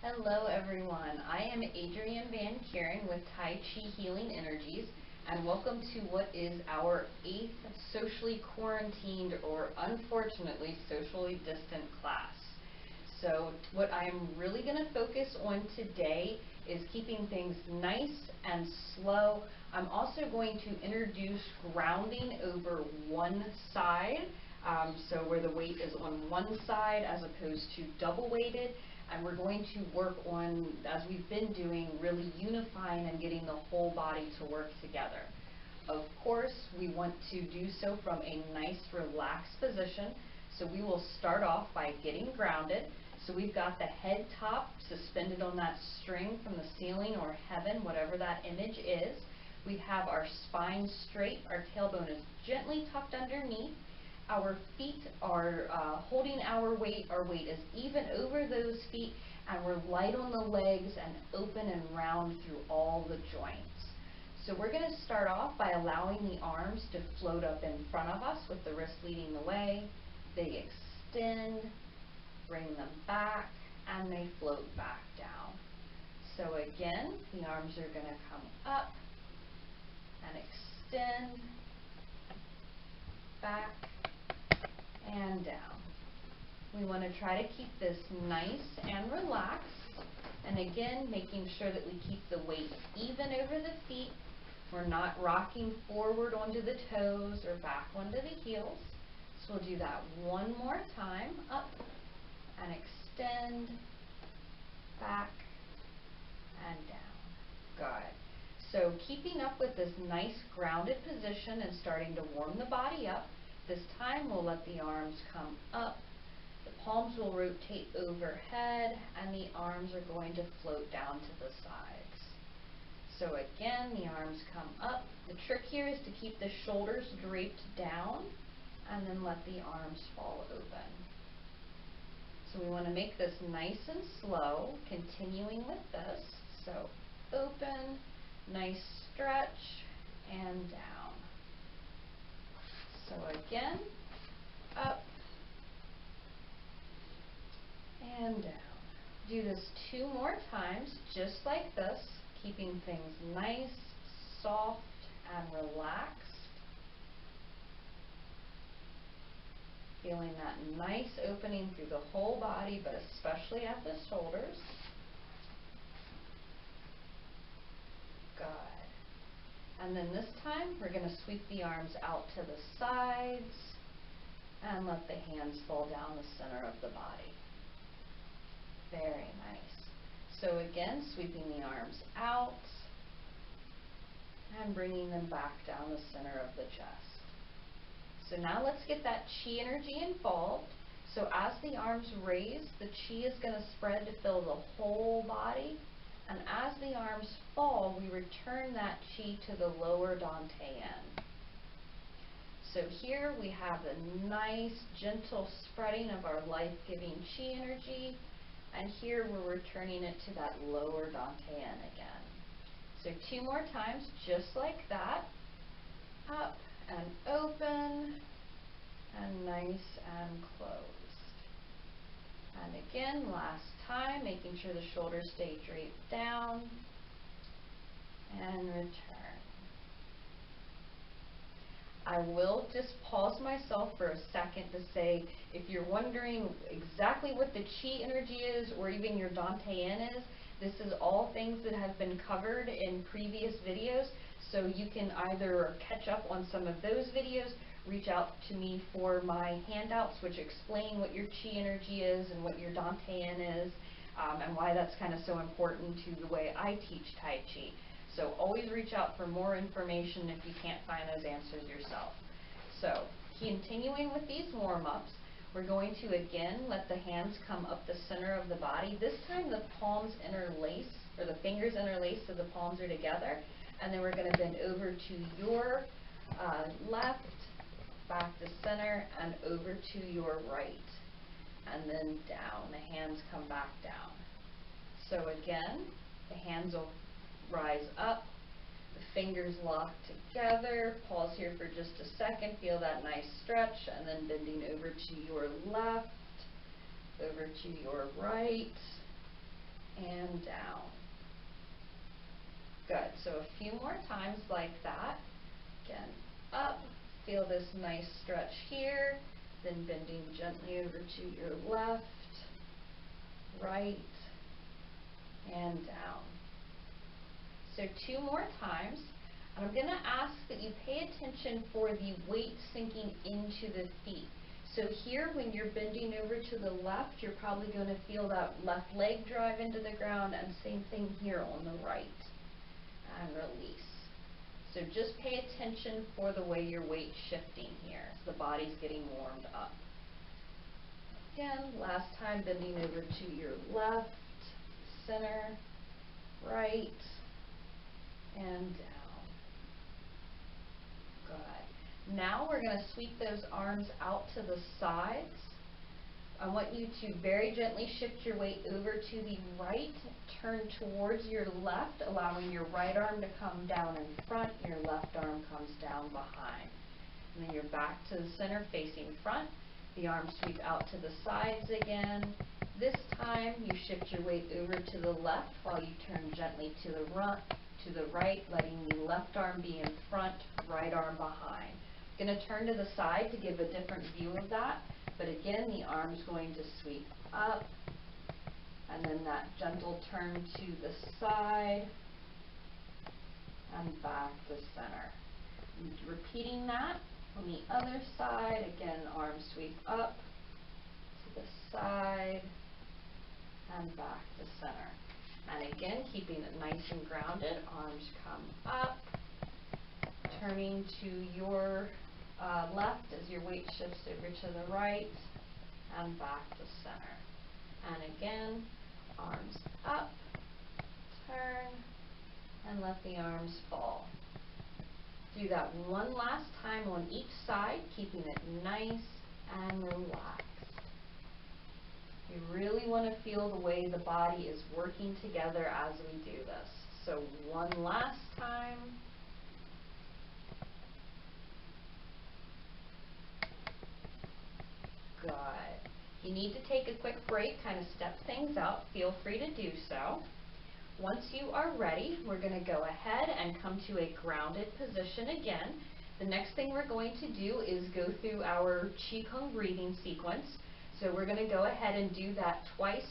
Hello everyone, I am Adrienne Van Kuren with Tai Chi Healing Energies, and welcome to what is our 8th socially quarantined or unfortunately socially distant class. So what I'm really going to focus on today is keeping things nice and slow. I'm also going to introduce grounding over one side, so where the weight is on one side as opposed to double weighted. And we're going to work on, as we've been doing, really unifying and getting the whole body to work together. Of course, we want to do so from a nice relaxed position. So we will start off by getting grounded. So we've got the head top suspended on that string from the ceiling or heaven, whatever that image is. We have our spine straight, our tailbone is gently tucked underneath. Our feet are holding our weight is even over those feet, and we're light on the legs and open and round through all the joints. So we're going to start off by allowing the arms to float up in front of us with the wrist leading the way. They extend, bring them back, and they float back down. So again, the arms are going to come up and extend, back, and down. We want to try to keep this nice and relaxed, and again making sure that we keep the weight even over the feet. We're not rocking forward onto the toes or back onto the heels. So we'll do that one more time. Up and extend, back and down. Good. So keeping up with this nice grounded position and starting to warm the body up. This time we'll let the arms come up, the palms will rotate overhead, and the arms are going to float down to the sides. So again, the arms come up. The trick here is to keep the shoulders draped down and then let the arms fall open. So we want to make this nice and slow, continuing with this. So open, nice stretch, and down. So again, up and down. Do this 2 more times, just like this, keeping things nice, soft, and relaxed. Feeling that nice opening through the whole body, but especially at the shoulders. Good. And then this time, we're going to sweep the arms out to the sides and let the hands fall down the center of the body. Very nice. So again, sweeping the arms out and bringing them back down the center of the chest. So now let's get that chi energy involved. So as the arms raise, the chi is going to spread to fill the whole body. And as the arms fall, we return that chi to the lower dantian. So here we have the nice, gentle spreading of our life-giving chi energy. And here we're returning it to that lower dantian again. So 2 more times, just like that. Up and open, and nice and closed. And again, last time, making sure the shoulders stay draped down, and return. I will just pause myself for a second to say, if you're wondering exactly what the chi energy is, or even your dantian is, this is all things that have been covered in previous videos, so you can either catch up on some of those videos, reach out to me for my handouts which explain what your chi energy is and what your dantian is, and why that's kind of so important to the way I teach Tai Chi. So always reach out for more information if you can't find those answers yourself. So continuing with these warm-ups, we're going to again let the hands come up the center of the body. This time the palms interlace, or the fingers interlace so the palms are together. And then we're going to bend over to your left, back to center, and over to your right. And then down. The hands come back down. So again, the hands will rise up, the fingers lock together. Pause here for just a second, feel that nice stretch, and then bending over to your left, over to your right, and down. Good. So a few more times like that. Again, up. Feel this nice stretch here. Then bending gently over to your left, right, and down. So 2 more times. And I'm going to ask that you pay attention for the weight sinking into the feet. So here, when you're bending over to the left, you're probably going to feel that left leg drive into the ground, and same thing here on the right. And release. So just pay attention for the way your weight's shifting here. So the body's getting warmed up. Again, last time, bending over to your left, center, right, and down. Good. Now we're going to sweep those arms out to the sides. I want you to very gently shift your weight over to the right, turn towards your left, allowing your right arm to come down in front, your left arm comes down behind. And then you're back to the center facing front. The arms sweep out to the sides again. This time you shift your weight over to the left while you turn gently to the right, letting the left arm be in front, right arm behind. I'm going to turn to the side to give a different view of that. But again, the arm's going to sweep up, and then that gentle turn to the side, and back to center. And repeating that on the other side. Again, arms sweep up, to the side, and back to center. And again, keeping it nice and grounded, arms come up, turning to your left as your weight shifts over to the right, and back to center. And again, arms up, turn, and let the arms fall. Do that one last time on each side, keeping it nice and relaxed. You really want to feel the way the body is working together as we do this. So one last time. Good. If you need to take a quick break, kind of step things out, feel free to do so. Once you are ready, we're going to go ahead and come to a grounded position again. The next thing we're going to do is go through our Qigong breathing sequence. So we're going to go ahead and do that twice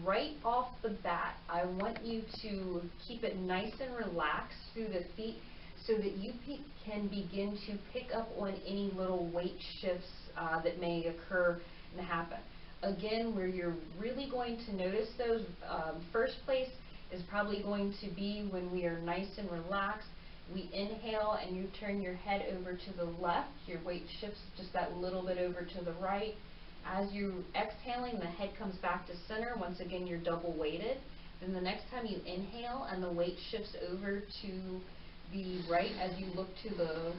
right off the bat. I want you to keep it nice and relaxed through the feet so that you can begin to pick up on any little weight shifts that may occur and happen. Again, where you're really going to notice those, first place is probably going to be when we are nice and relaxed. We inhale and you turn your head over to the left. Your weight shifts just that little bit over to the right. As you're exhaling, the head comes back to center. Once again, you're double weighted. Then the next time you inhale and the weight shifts over to the right as you look to the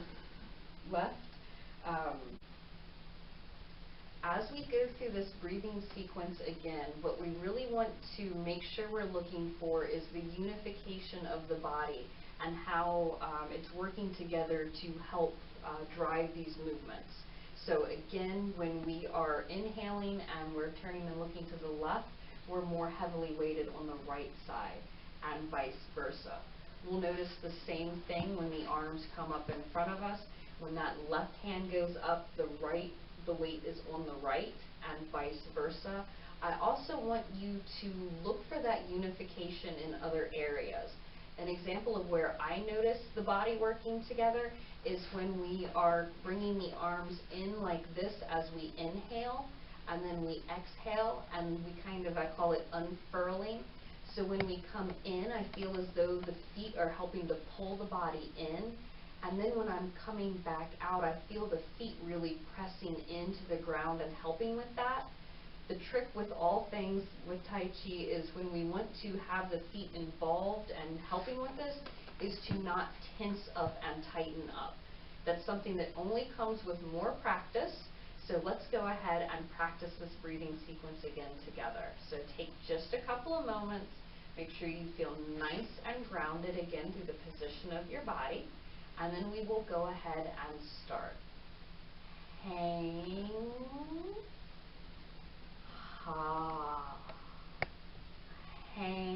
left. As we go through this breathing sequence again, what we really want to make sure we're looking for is the unification of the body and how it's working together to help drive these movements. So again, when we are inhaling and we're turning and looking to the left, we're more heavily weighted on the right side, and vice versa. We'll notice the same thing when the arms come up in front of us. When that left hand goes up, the weight is on the right, and vice versa. I also want you to look for that unification in other areas. An example of where I notice the body working together is when we are bringing the arms in like this as we inhale, and then we exhale, and we kind of, I call it unfurling. So when we come in, I feel as though the feet are helping to pull the body in. And then when I'm coming back out, I feel the feet really pressing into the ground and helping with that. The trick with all things with Tai Chi is when we want to have the feet involved and helping with this is to not tense up and tighten up. That's something that only comes with more practice. So let's go ahead and practice this breathing sequence again together. So take just a couple of moments. Make sure you feel nice and grounded again through the position of your body. And then we will go ahead and start. Hang, ha, hang,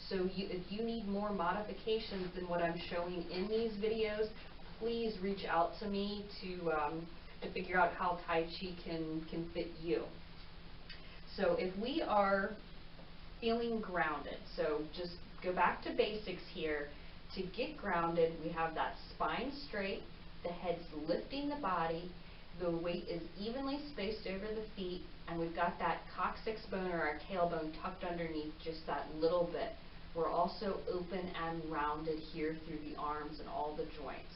So if you need more modifications than what I'm showing in these videos, please reach out to me to figure out how Tai Chi can fit you. So if we are feeling grounded, so just go back to basics here. To get grounded, we have that spine straight, the head's lifting the body, the weight is evenly spaced over the feet, and we've got that coccyx bone or our tailbone tucked underneath just that little bit. We're also open and rounded here through the arms and all the joints.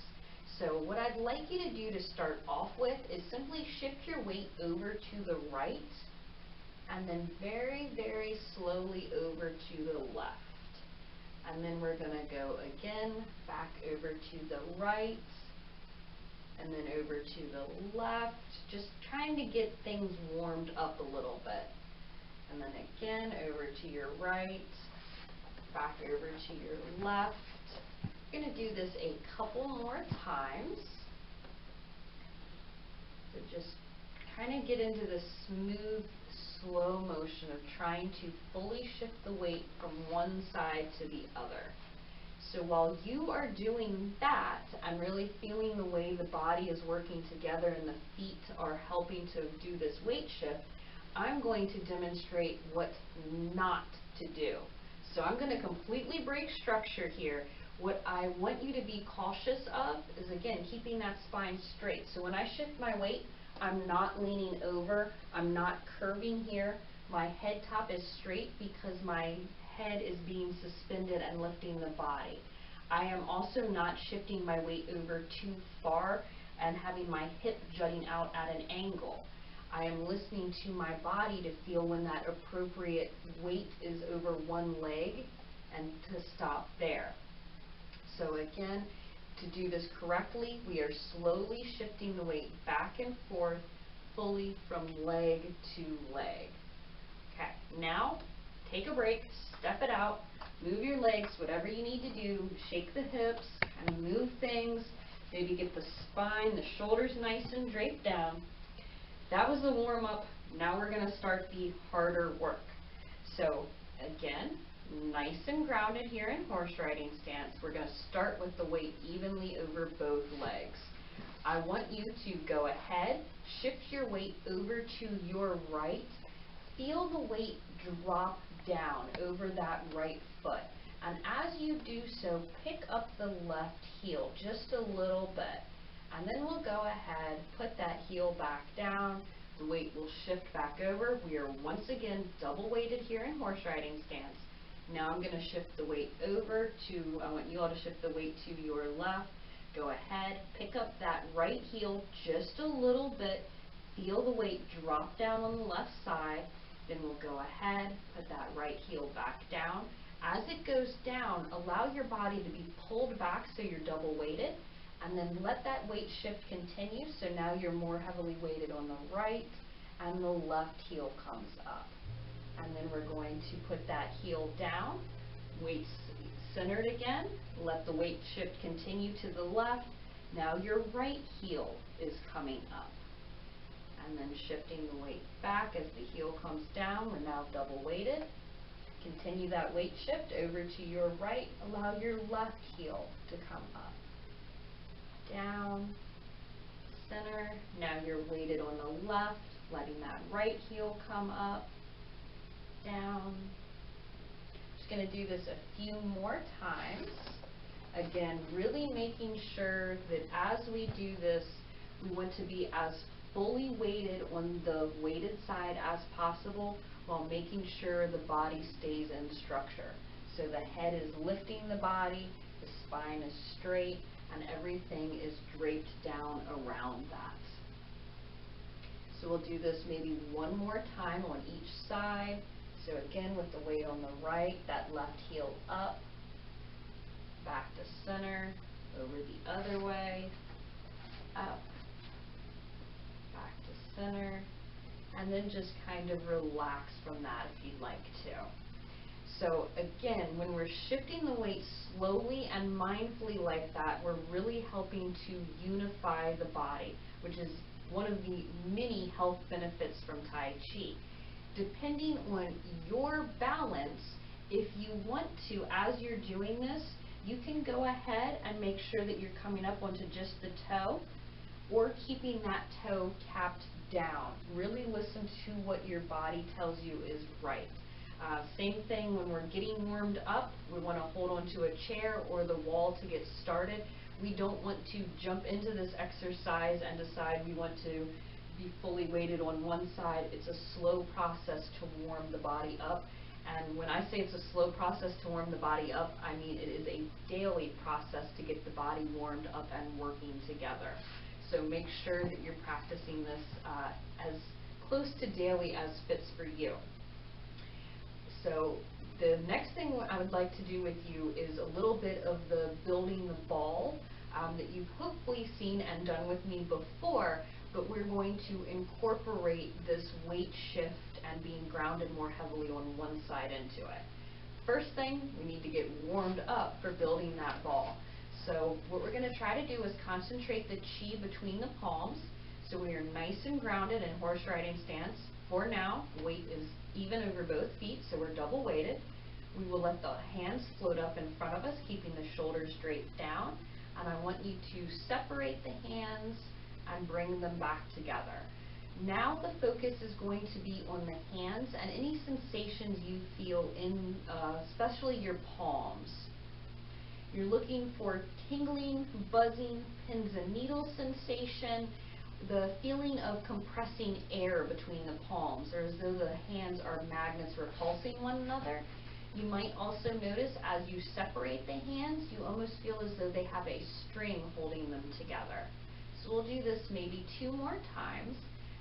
So what I'd like you to do to start off with is simply shift your weight over to the right, and then very, very slowly over to the left. And then we're going to go again back over to the right, and then over to the left, just trying to get things warmed up a little bit. And then again over to your right, back over to your left. We're going to do this a couple more times. So just kind of get into the smooth, slow motion of trying to fully shift the weight from one side to the other. So while you are doing that and really feeling the way the body is working together and the feet are helping to do this weight shift, I'm going to demonstrate what not to do. So I'm going to completely break structure here. What I want you to be cautious of is, again, keeping that spine straight. So when I shift my weight, I'm not leaning over, I'm not curving here. My head top is straight because my head is being suspended and lifting the body. I am also not shifting my weight over too far and having my hip jutting out at an angle. I am listening to my body to feel when that appropriate weight is over one leg and to stop there. So again, to do this correctly, we are slowly shifting the weight back and forth fully from leg to leg. Okay, now take a break, step it out, move your legs, whatever you need to do, shake the hips, kind of move things, maybe get the spine, the shoulders nice and draped down. That was the warm-up. Now we're going to start the harder work. So again, nice and grounded here in horse riding stance. We're going to start with the weight evenly over both legs. I want you to go ahead, shift your weight over to your right. Feel the weight drop down over that right foot. And as you do so, pick up the left heel just a little bit. And then we'll go ahead, put that heel back down. The weight will shift back over. We are once again double weighted here in horse riding stance. Now I'm going to shift the weight over to, I want you all to shift the weight to your left. Go ahead, pick up that right heel just a little bit. Feel the weight drop down on the left side. Then we'll go ahead, put that right heel back down. As it goes down, allow your body to be pulled back so you're double weighted. And then let that weight shift continue. So now you're more heavily weighted on the right and the left heel comes up. And then we're going to put that heel down, weight centered again, let the weight shift continue to the left. Now your right heel is coming up. And then shifting the weight back as the heel comes down, we're now double weighted. Continue that weight shift over to your right, allow your left heel to come up. Down, center, now you're weighted on the left, letting that right heel come up. Down. Just going to do this a few more times. Again, really making sure that as we do this, we want to be as fully weighted on the weighted side as possible while making sure the body stays in structure. So the head is lifting the body, the spine is straight, and everything is draped down around that. So we'll do this maybe one more time on each side. So again, with the weight on the right, that left heel up, back to center, over the other way, up, back to center, and then just kind of relax from that if you'd like to. So again, when we're shifting the weight slowly and mindfully like that, we're really helping to unify the body, which is one of the many health benefits from Tai Chi. Depending on your balance If you want to, as you're doing this, you can go ahead and make sure that you're coming up onto just the toe or keeping that toe capped down. Really listen to what your body tells you is right. Same thing when we're getting warmed up, we want to hold onto a chair or the wall to get started. We don't want to jump into this exercise and decide we want to be fully weighted on one side. It's a slow process to warm the body up. And when I say it's a slow process to warm the body up, I mean it is a daily process to get the body warmed up and working together. So make sure that you're practicing this as close to daily as fits for you. So the next thing I would like to do with you is a little bit of the building the ball that you've hopefully seen and done with me before, but we're going to incorporate this weight shift and being grounded more heavily on one side into it. First thing, we need to get warmed up for building that ball. So what we're going to try to do is concentrate the chi between the palms so we are nice and grounded in horse riding stance. For now, weight is even over both feet, so we're double weighted. We will let the hands float up in front of us, keeping the shoulders straight down. And I want you to separate the hands and bring them back together. Now the focus is going to be on the hands and any sensations you feel in, especially your palms. You're looking for tingling, buzzing, pins and needles sensation, the feeling of compressing air between the palms, or as though the hands are magnets repulsing one another. You might also notice as you separate the hands, you almost feel as though they have a string holding them together. So we'll do this maybe 2 more times,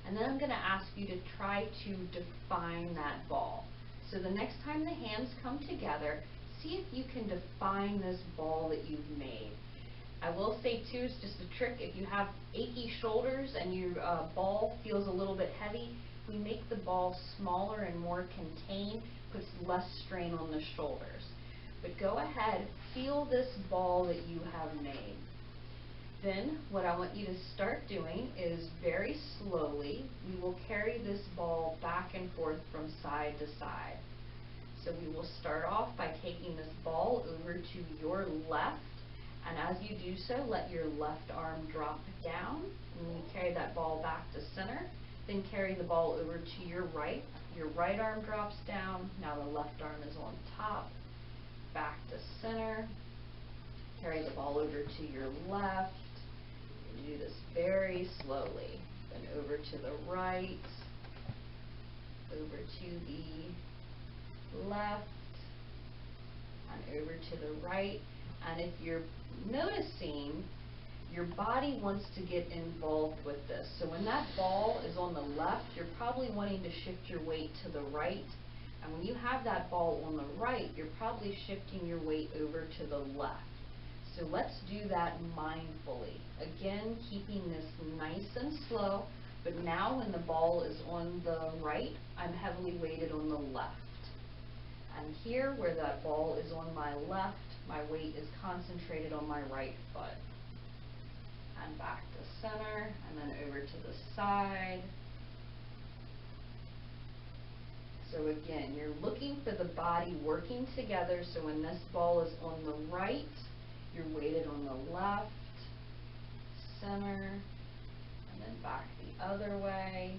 and then I'm going to ask you to try to define that ball. So the next time the hands come together, see if you can define this ball that you've made. I will say too, it's just a trick, if you have achy shoulders and your ball feels a little bit heavy, we make the ball smaller and more contained, puts less strain on the shoulders. But go ahead, feel this ball that you have made. Then what I want you to start doing is very slowly, we will carry this ball back and forth from side to side. So we will start off by taking this ball over to your left, and as you do so, let your left arm drop down, and you carry that ball back to center. Then carry the ball over to your right arm drops down, now the left arm is on top, back to center, carry the ball over to your left, you do this very slowly, then over to the right, over to the left, and over to the right. And if you're noticing, your body wants to get involved with this. So when that ball is on the left, you're probably wanting to shift your weight to the right. And when you have that ball on the right, you're probably shifting your weight over to the left. So let's do that mindfully. Again, keeping this nice and slow, but now when the ball is on the right, I'm heavily weighted on the left. And here, where that ball is on my left, my weight is concentrated on my right foot. And back to center, and then over to the side. So again, you're looking for the body working together, so when this ball is on the right, you're weighted on the left, center, and then back the other way.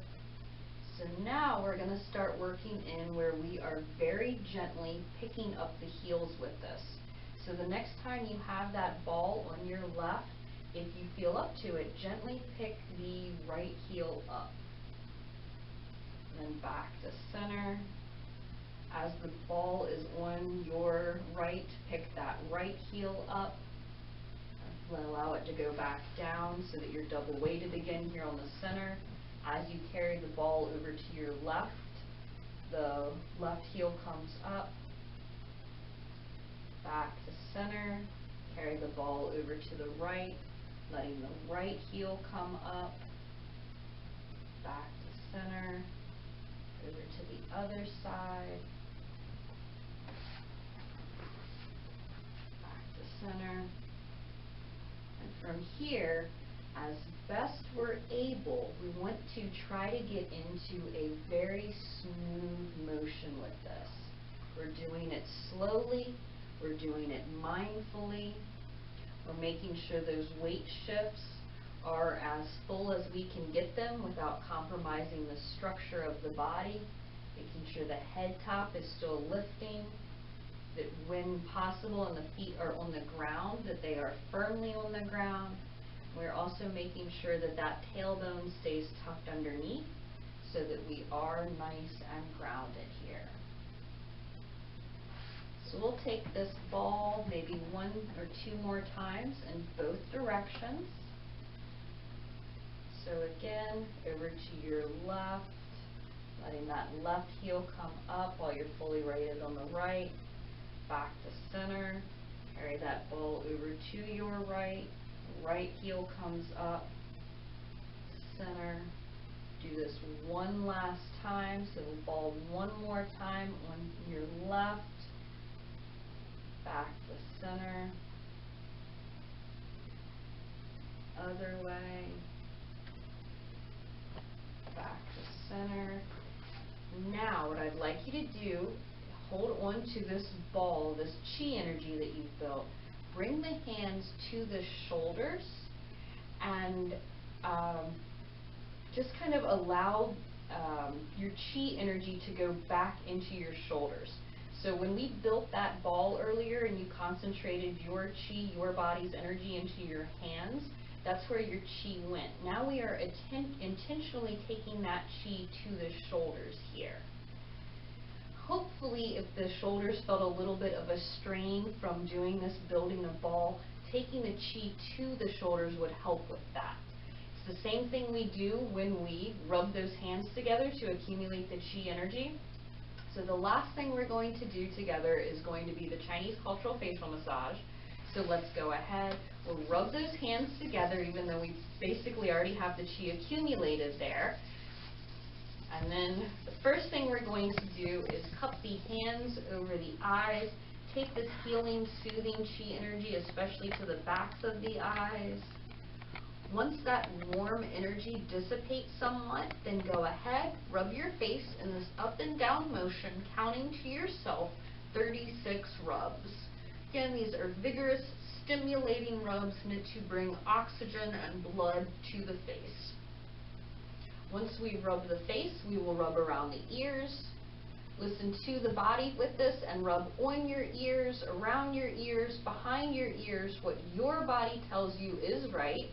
So now we're going to start working in where we are very gently picking up the heels with this. So the next time you have that ball on your left, if you feel up to it, gently pick the right heel up. And then back to center. As the ball is on your right, pick that right heel up. Allow it to go back down so that you're double weighted again here on the center. As you carry the ball over to your left, the left heel comes up, back to center, carry the ball over to the right, letting the right heel come up, back to center, over to the other side, back to center. And from here, as best we're able, we want to try to get into a very smooth motion with this. We're doing it slowly. We're doing it mindfully. We're making sure those weight shifts are as full as we can get them without compromising the structure of the body, making sure the head top is still lifting, that when possible and the feet are on the ground, that they are firmly on the ground. We're also making sure that that tailbone stays tucked underneath so that we are nice and grounded here. So we'll take this ball maybe 1 or 2 more times in both directions. So again, over to your left, letting that left heel come up while you're fully rated on the right. Back to center. Carry that ball over to your right. Right heel comes up. Center. Do this one last time. So the ball one more time on your left. Back to center. Other way. Back to center. Now what I'd like you to do, hold on to this ball, this chi energy that you've built. Bring the hands to the shoulders and just kind of allow your chi energy to go back into your shoulders. So when we built that ball earlier and you concentrated your chi, your body's energy into your hands, that's where your chi went. Now we are intentionally taking that chi to the shoulders here. Hopefully, if the shoulders felt a little bit of a strain from doing this, building the ball, taking the chi to the shoulders would help with that. It's the same thing we do when we rub those hands together to accumulate the chi energy. So the last thing we're going to do together is going to be the Chinese cultural facial massage. So let's go ahead. We'll rub those hands together, even though we basically already have the chi accumulated there. And then the first thing we're going to do is cup the hands over the eyes. Take this healing, soothing chi energy, especially to the backs of the eyes. Once that warm energy dissipates somewhat, then go ahead, rub your face in this up and down motion, counting to yourself 36 rubs. Again, these are vigorous, stimulating rubs meant to bring oxygen and blood to the face. Once we rub the face, we will rub around the ears. Listen to the body with this and rub on your ears, around your ears, behind your ears, what your body tells you is right.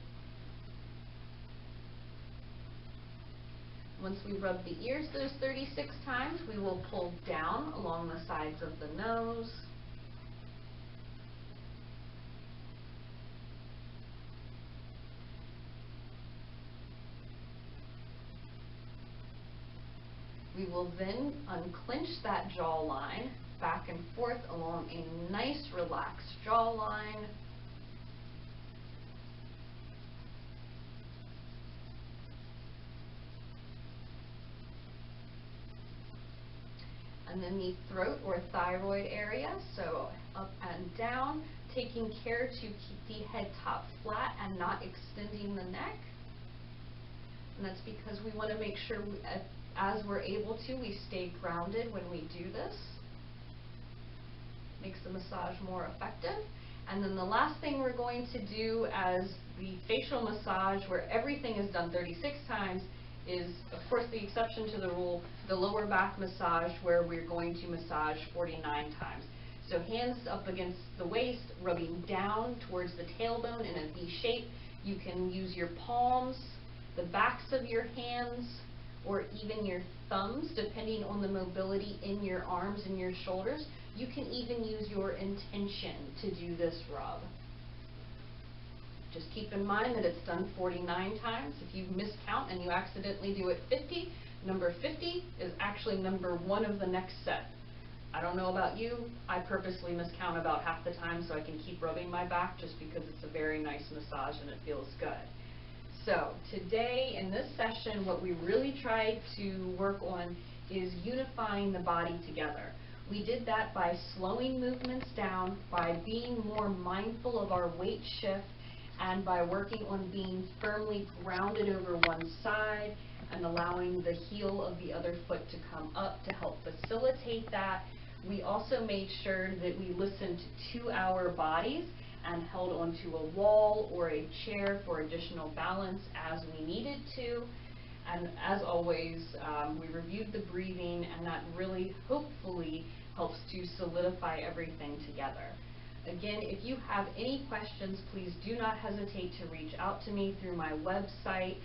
Once we rub the ears those 36 times, we will pull down along the sides of the nose. We will then unclench that jawline back and forth along a nice relaxed jawline. And then the throat or thyroid area, so up and down, taking care to keep the head top flat and not extending the neck. And that's because we want to make sure as we're able to, we stay grounded when we do this. Makes the massage more effective. And then the last thing we're going to do as the facial massage, where everything is done 36 times, is, of course, the exception to the rule, the lower back massage, where we're going to massage 49 times. So hands up against the waist, rubbing down towards the tailbone in a V shape. You can use your palms, the backs of your hands, or even your thumbs, depending on the mobility in your arms and your shoulders. You can even use your intention to do this rub. Just keep in mind that it's done 49 times. If you miscount and you accidentally do it 50, number 50 is actually number 1 of the next set. I don't know about you, I purposely miscount about half the time so I can keep rubbing my back, just because it's a very nice massage and it feels good. So today in this session, what we really tried to work on is unifying the body together. We did that by slowing movements down, by being more mindful of our weight shift, and by working on being firmly grounded over one side and allowing the heel of the other foot to come up to help facilitate that. We also made sure that we listened to our bodies and held onto a wall or a chair for additional balance as we needed to. And as always, we reviewed the breathing, and that really hopefully helps to solidify everything together. Again, if you have any questions, please do not hesitate to reach out to me through my website,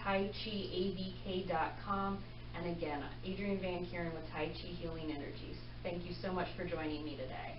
taichiabk.com. And again, Adrienne Van Kuren with Tai Chi Healing Energies. Thank you so much for joining me today.